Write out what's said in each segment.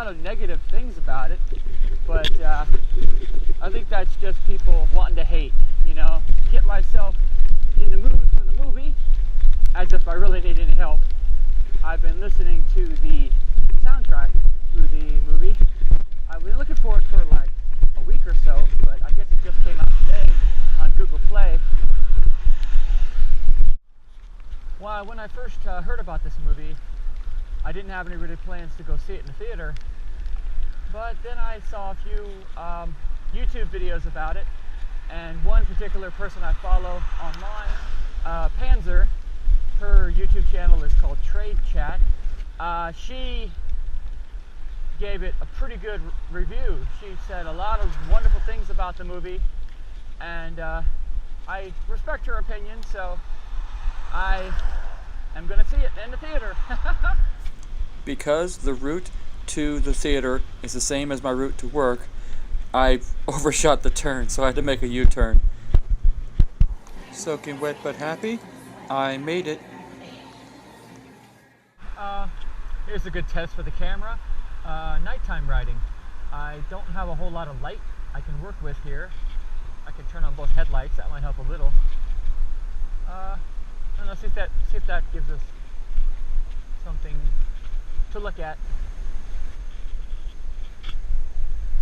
lot of negative things about it, but I think that's just people wanting to hate, you know. Get myself in the mood for the movie, as if I really need any help. I've been listening to the soundtrack through the movie. I've been looking for it for like a week or so, but I guess it just came out today on Google Play. Well, when I first heard about this movie, I didn't have any really plans to go see it in the theater, but then I saw a few YouTube videos about it, and one particular person I follow online, Panzer, her YouTube channel is called Trade Chat. She gave it a pretty good review. She said a lot of wonderful things about the movie, and I respect her opinion, so I am going to see it in the theater. Because the route to the theater is the same as my route to work, I overshot the turn, so I had to make a U-turn. Soaking wet but happy, I made it. Here's a good test for the camera. Nighttime riding. I don't have a whole lot of light I can work with here. I can turn on both headlights, that might help a little. I don't know, see if that gives us something to look at.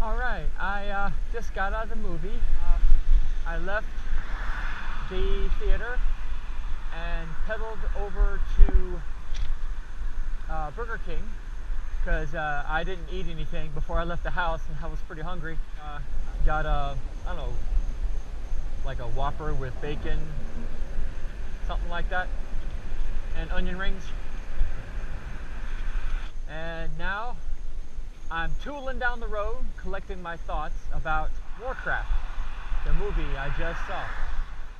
Alright, I just got out of the movie. I left the theater and pedaled over to Burger King because I didn't eat anything before I left the house and I was pretty hungry. Got a, I don't know, like a Whopper with bacon, something like that, and onion rings. And now I'm tooling down the road collecting my thoughts about Warcraft, the movie I just saw.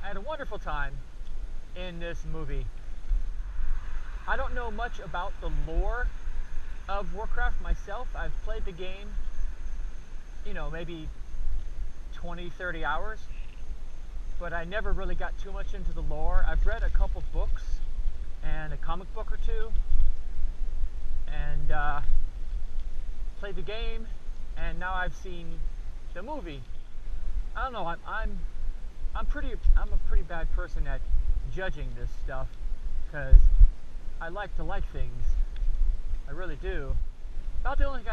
I had a wonderful time in this movie. I don't know much about the lore of Warcraft myself. I've played the game, you know, maybe 20-30 hours, but I never really got too much into the lore. I've read a couple books and a comic book or two, and played the game, and now I've seen the movie. I don't know. I'm a pretty bad person at judging this stuff because I like to like things. I really do. About the only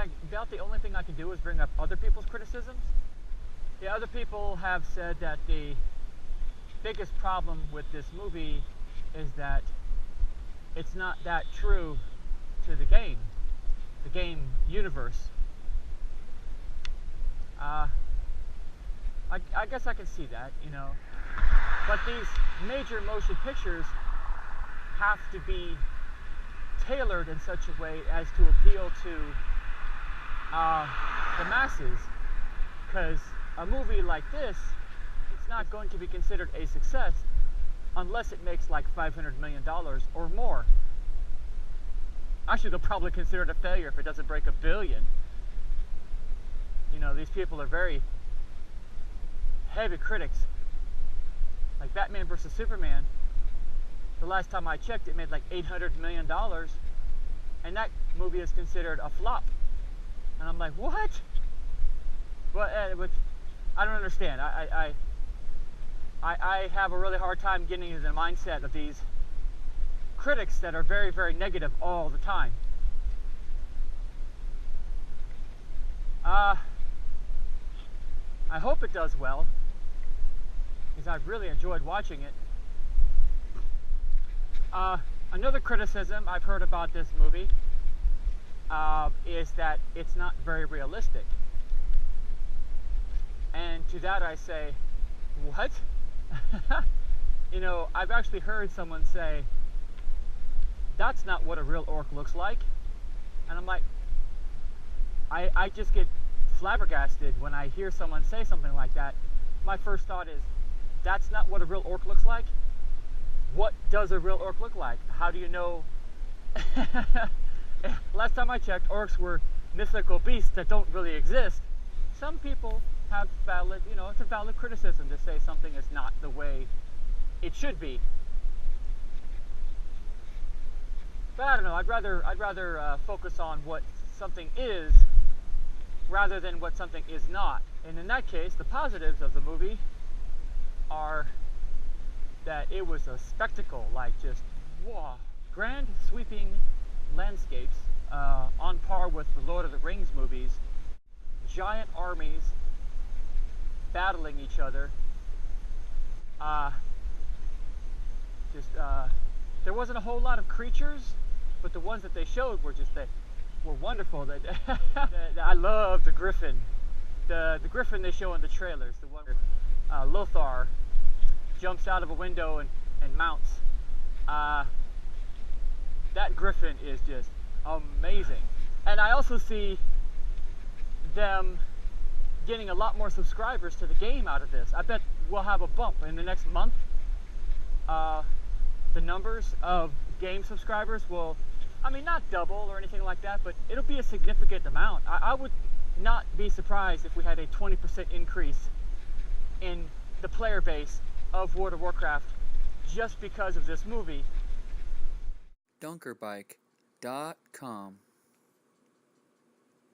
thing I can do is bring up other people's criticisms. Yeah, other people have said that the biggest problem with this movie is that it's not that true to the game universe. I guess I can see that, you know. But these major motion pictures have to be tailored in such a way as to appeal to the masses, because a movie like this, it's not going to be considered a success unless it makes like $500 million or more. Actually, they'll probably consider it a failure if it doesn't break $1 billion. You know, these people are very heavy critics. Like Batman vs. Superman, the last time I checked, it made like $800 million, and that movie is considered a flop. And I'm like, what? Well, I don't understand. I have a really hard time getting into the mindset of these critics that are very, very negative all the time. I hope it does well, because I've really enjoyed watching it. Another criticism I've heard about this movie is that it's not very realistic. And to that I say, what? You know, I've actually heard someone say, that's not what a real orc looks like. And I'm like, I just get flabbergasted when I hear someone say something like that. My first thought is, that's not what a real orc looks like? What does a real orc look like? How do you know? Last time I checked, orcs were mythical beasts that don't really exist. Some people have valid, you know, it's a valid criticism to say something is not the way it should be. But I don't know, I'd rather focus on what something is rather than what something is not. And in that case, the positives of the movie are that it was a spectacle, like just, whoa, grand sweeping landscapes, on par with the Lord of the Rings movies, giant armies battling each other. There wasn't a whole lot of creatures, but the ones that they showed were just, they were wonderful. I love the griffin. The griffin they show in the trailers, the one where Lothar jumps out of a window and mounts. That griffin is just amazing. And I also see them getting a lot more subscribers to the game out of this. I bet we'll have a bump in the next month. The numbers of game subscribers will, I mean, not double or anything like that, but it'll be a significant amount. I would not be surprised if we had a 20% increase in the player base of World of Warcraft just because of this movie. Dunkerbike.com